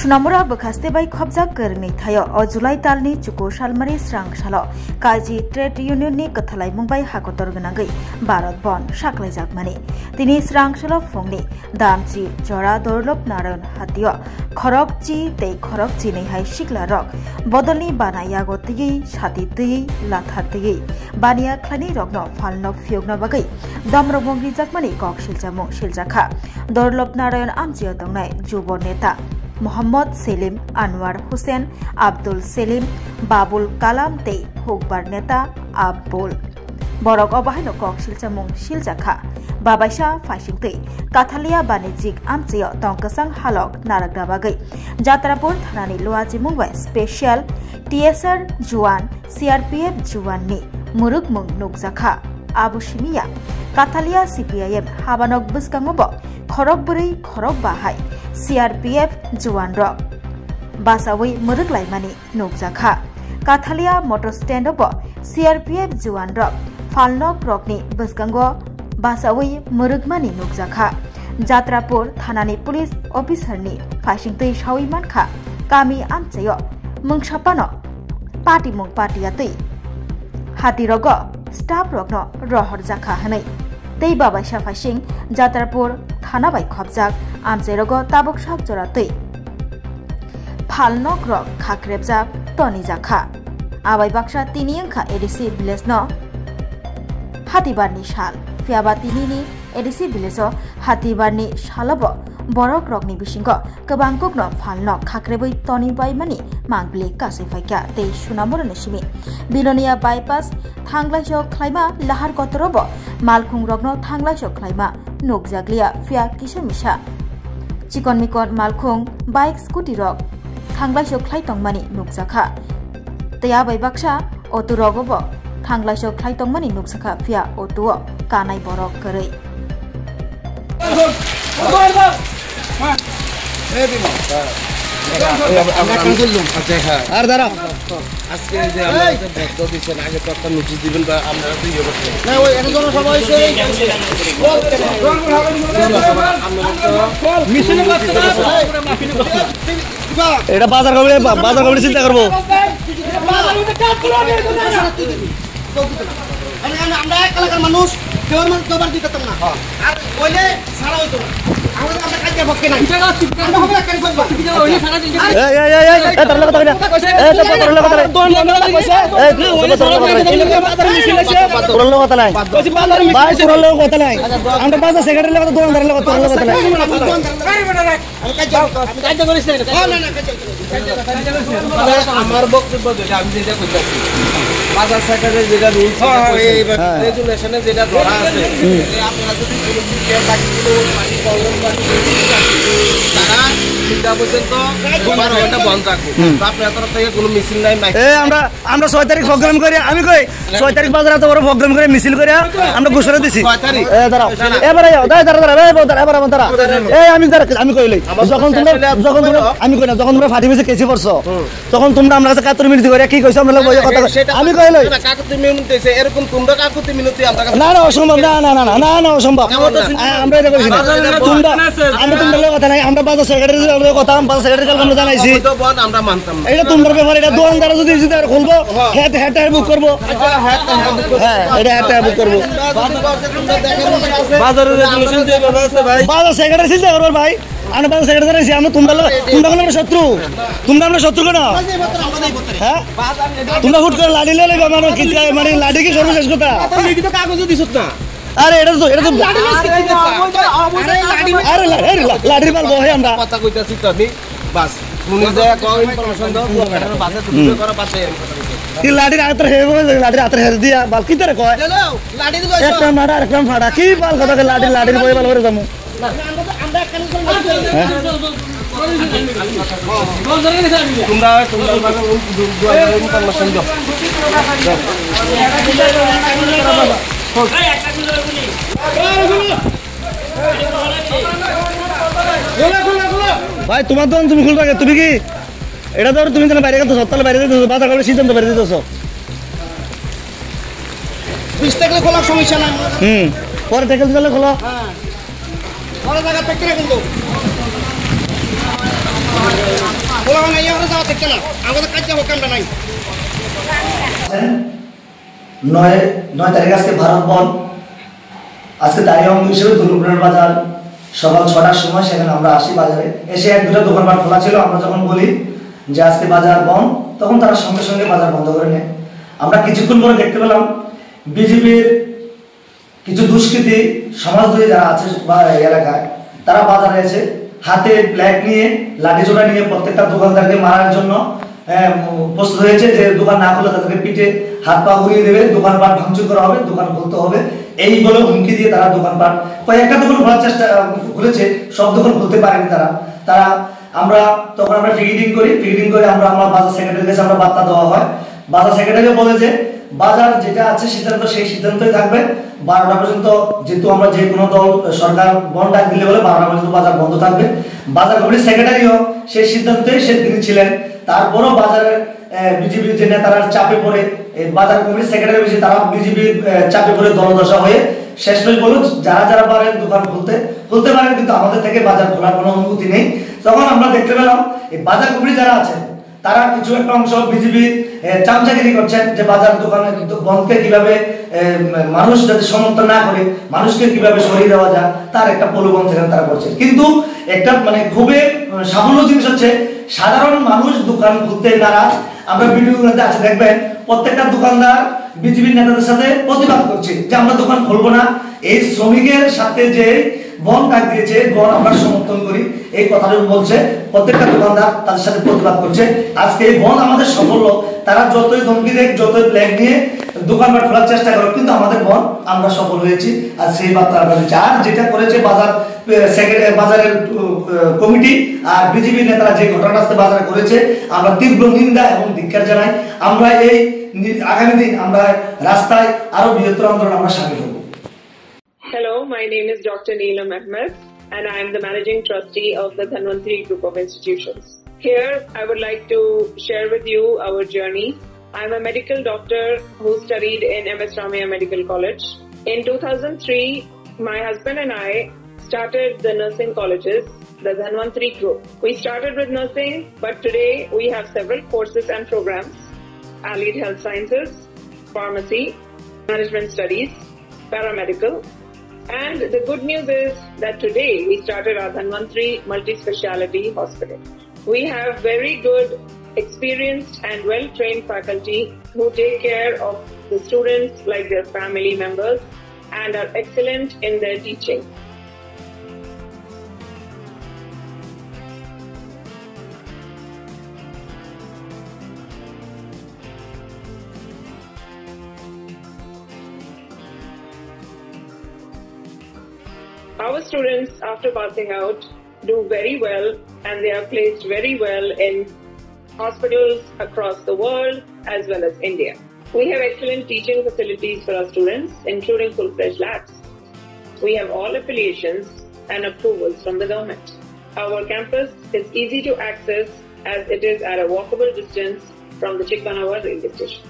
सुनामुरा बखास्ते by खबजा करनी थायो और जुलाई तालनी चुको सालमारी स्रां सालो काजी ट्रेड यूनियन नि कथालाई मुंबाई हाकोतर गनांगै भारत बन साकलाई जागमानी तिनी स्रां सालो फुंगनि दामची जरा दरलब नारायण हातियो खरकची ते खरकची नै हाय सिकला रक बदलनि बानाया गतियै साति तयै लाथा तयै बानिया खलानि रगनो फालनो फियोगनो बागै दमरो मंगि जागमानी कक सिलजामु सिलजाखा दरलब नारायण आमजियो दंनाय जुब नेता मोहम्मद सेलिम अनवर हुसैन अब्दुल सेलिम बाबुल कालाम ते हुकबार नेता आब्बुल बरक अबाहायनो कक सिलजामुं सिलजाखा बाबाइसा फाइसिंगतै काथालिया बानिज्यिक आमचेयो तंकसां हालक नारकदा बागै जात्रापुर थानानि लुवाजि मुंबाइ स्पेशल टीएसआर जुवान सीआरपीएफ जुवाननि मुरुगमुं नुकजाखा आबुसिमिया काथालिया सीपीआईएम हाबानक बसकांगबो खरक बुरै खरक बाहाय सीआरपीएफ जुवान रक बासावै मुरुग लाइमानि नुकजाखा काथालिया मोटर स्टैंडबो सीआरपीएफ जुवान रक फालनक रकनि बसकांगो बासावै मुरुगमानि नुकजाखा जात्रापुर थानानि पुलिस अफिसारनि फाइसिंतै सावैमानखा कामी आमचेयो मुंसापानो पार्टी मुं पार्टीयातै हातिरग स्टाफ रगनो रहर जाखा हनै तै बाबाइसा फाइसिं जात्रापुर थाना बाय खबजाक आमचेरग ताबक साक जरातै फालनक रक खाख्रेबजाक टनि जाखा आबाय बाक्सा तिनि अंखा एडिसि विलेज न हातिबारनि साल फियाबा तिनिनि एडिसि विलेज हातिबारनि सालब बरक रकनि बिसिंग गोबांकुकन फालनक खाख्रेबै टनि बायमानि मांगले कासे फाइका तै सुनामुरनि सिमि बिलोनिया बाइपास थांग्लायसो खलाइमा लाहार गतरब मालखुं रगनो थांग्लायसो खलाइमा नुकजाग्लिया फिया किसमिसा चिकन मिकन मालखुं बाइक स्कुटी रग थांग्लायसो खलाइतंमानि नुकजाखा तैया बाइबाक्सा अटो रगब थांग्लायसो खलाइतंमानि नुकजाखा फिया अटो कानाय बरक करै আজকে যে আমরা ভক্ত দিচ্ছেন আগে তো একটা নোটিশ দিবেন বা আপনারা তো ইয়ে করছেন না ওই এখন সবাই এটা বাজার কমিটি চিন্তা করবো আমরা এক এলাকার মানুষ কেউ তোবার দিতে পারতাম না আর ওইলে সারা হইতো না আমাদের আমরা কাজে পক্ষে নাই আমরা হবে কাজ করব ওইলে সারা দিন এই তার কথা কইনা এই তো তোর কথা নাই তোর কথা কইছে এই ওইলে সারা দিন বাজার মিছিল আছে তোর কথা নাই কইছি বাজার মিছিল ভাই তোর কথা নাই আমরা বাজার সেক্রেটারি কথা দোকানদারের কথা তোর কথা নাই আমি কাজ করিস না না কাজ আমার বক্তব্য যেটা আমি যেটা কইতাছি বাজার সেক্রেটারি যেটা রুলস এই রেগুলেশনে যেটা ধরা আছে যে আপনারা যদি কোনো সিস্টেম বাকিগুলো পানি প্রবলেম তারা চিন্তা পর্যন্ত 12 ঘন্টা বন্ধ রাখবো আপনারা তরফ থেকে কোনো মিছিল নাই এই আমরা 6 তারিখ প্রোগ্রাম করি আমি কই 6 তারিখ বাজারে তো বড় প্রোগ্রাম করে মিছিল করে আমরা ঘোষণা দিছি 6 তারিখ এই দাঁড়াও এবারে দাঁড়া এই আমি কইলাই যখন তোমরা আমি কই না যখন তোমরা ফাটি মেসে কেসি পড়ছো তখন তোমরা আমরা কাছে 71 মিনিট করে কি কইছো আমরা বই কথা আমি কইলাই 71 মিনিট হইছে এরকম তোমরা 71 মিনিট আমরা না অসম্ভব না অসম্ভব আমরা এটা কইছি না তোমরা আমি তোমাদের কথা নাই আমরা বাজার সেক্রেটারি কথা বাজার সেক্রেটারি আমরা জানাইছি আমরা মানতাম না এটা তোমাদের ব্যাপার এটা দোকানদার যদি খুলবো হ্যাঁ বুক করবো হ্যাঁ এটা হ্যাঁ বুক করবো বাজারের রেগুলেশন যে কথা আছে ভাই বাজার সেক্রেটারি চিন্তা করবো ভাই আমি বাজার সেক্রেটারি আছি আমরা তোমরা আমরা শত্রু কেন হ্যাঁ তোমরা হুট করে লাঠি লে মানে লাঠি কি সর্বশেষ কথা কাগজও দিছত না আরে এটা তো আরে লাঠির মাল বহে আমরা কথা কইতাছি তো আমি বাস শুনি যায় কম ইনফরমেশন দাও পুরো বাসে তুমি করা পাতে কি লাঠির হাতের হের দিয়া বাল কি তোরে কয় লাঠি দিল একটা মারা একটা ফাড়া কি বাল কথা লাঠির বই বাল করে যামু আমরা কেন তোমরা ইনফরমেশন দাও ভাই তোমার দোকান তুমি খুলবা তুমি কি এটা ধরো তুমি তো বাইরে গেছো সপ্তাহে বাইরে দিতেছো বাজার করে সিদ্ধান্ত বাইরে দিতেছো 20 টাকা খোলার সমস্যা নাই পরে টেকেল দিলে খোলো হ্যাঁ বড় জায়গা থেকে কিন্তু পোলাও নাই আমরা যাওয়া দেখতে না আমাদের কাজ যাবো কামটা নাই 9 তারিখ আজকে ভারত বন্ধ আজকে তারই অঙ্গ হিসেবে দুর্গাপুরের বাজার সকাল 6টার সময় সেখানে আমরা আসি বাজারে এসে এক দুটো দোকানপাট খোলা ছিল আমরা যখন বলি যে আজকে বাজার বন্ধ তখন তারা সঙ্গে সঙ্গে বাজার বন্ধ করে নেয় আমরা কিছুক্ষণ পরে দেখতে পেলাম বিজেপির কিছু দুষ্কৃতী সমাজদ্রোহী যারা আছে বা এলাকায় তারা বাজারে এসে হাতে ব্ল্যাক নিয়ে লাঠিচোড়া নিয়ে প্রত্যেকটা দোকানদারকে মারার জন্য প্রস্তুত হয়েছে যে দোকান না খুলে তাদেরকে পিঠে হাত পা ঘুরিয়ে দেবে দোকানপাট ভাঙচুর করা হবে দোকান খুলতে হবে এই বলে হুমকি দিয়ে তারা দোকানপাট কয়েকটা দোকান খোলার চেষ্টা খুলেছে সব দোকান খুলতে পারেনি তারা আমরা তখন আমরা ফিকিটিং করে আমরা বাজার সেক্রেটারির কাছে আমরা বার্তা দেওয়া হয় বাজার সেক্রেটারি বলে যে বাজার যেটা আছে সিদ্ধান্ত সেই সিদ্ধান্তই থাকবে 12টা পর্যন্ত যেহেতু আমরা যে কোনো দল সরকার বন্ধ ডাক দিলে বলে 12টা পর্যন্ত বাজার বন্ধ থাকবে বাজার কমিটির সেক্রেটারিও সেই সিদ্ধান্তই তিনি ছিলেন তারপরও বাজারের বিজেপির যে নেতারা চাপে পড়ে বাজার কমিটির সেক্রেটারি বেশি তারা বিজেপির চাপে পড়ে দলদশা হয়ে শেষমেশ বলল যারা পারেন দোকান খুলতে পারেন কিন্তু আমাদের থেকে বাজার খোলার কোনো অনুমতি নেই তখন আমরা দেখতে পেলাম এই বাজার কমিটি যারা আছেন তারা কিছু একটা অংশ বিজেপির চামচাগিরি করছেন যে বাজার দোকানে বন্ধকে কিভাবে মানুষ যাতে সমর্থন না করে মানুষকে কিভাবে সরিয়ে দেওয়া যায় তার একটা প্রলোভন সেখানে তারা করছে কিন্তু একটা মানে খুবই সাফল্য জিনিস হচ্ছে সাধারণ মানুষ দোকান খুলতে নারাজ আমরা ভিডিওগুলোতে আছে দেখবেন প্রত্যেকটা দোকানদার বিজেপির নেতাদের সাথে প্রতিবাদ করছে যে আমরা দোকান খুলবো না এই শ্রমিকের সাথে যে বন্ধ ডাক দিয়েছে গণ আমরা সমর্থন করি এই কথাটা বলছে প্রত্যেকটা দোকানদার তাদের সাথে প্রতিবাদ করছে আজকে এই বন্ধ আমাদের সাফল্য তারা যতই ধমকি দেখ যতই ব্ল্যাক নিয়ে দোকানপাট খোলার চেষ্টা করে কিন্তু আমাদের বন্ধ আমরা সফল হয়েছি আর সেই বার্তা আর যেটা করেছে বাজারের কমিটি আর বিজেপি নেতারা যে ঘটনা বাজারে করেছে আমরা তীব্র নিন্দা এবং ধিক্কার জানাই আমরা এই আগামী দিন আমরা রাস্তায় আরো বৃহত্তর আন্দোলন আমরা সামিল হব Hello, my name is Dr. Neelam Ahmed and I am the Managing Trustee of the Dhanvantri Group of Institutions. Here, I would like to share with you our journey. I am a medical doctor who studied in MS Ramaiah Medical College. In 2003, my husband and I started the nursing colleges, the Dhanvantri Group. We started with nursing, but today we have several courses and programs: Allied Health Sciences, Pharmacy, Management Studies, Paramedical. And the good news is that today we started our Dhanvantri Multi-Speciality Hospital. We have very good, experienced and well-trained faculty who take care of the students like their family members and are excellent in their teaching. Our students, after passing out, do very well and they are placed very well in hospitals across the world as well as India. We have excellent teaching facilities for our students, including full-fledged labs. We have all affiliations and approvals from the government. Our campus is easy to access as it is at a walkable distance from the Chikpanawar railway station.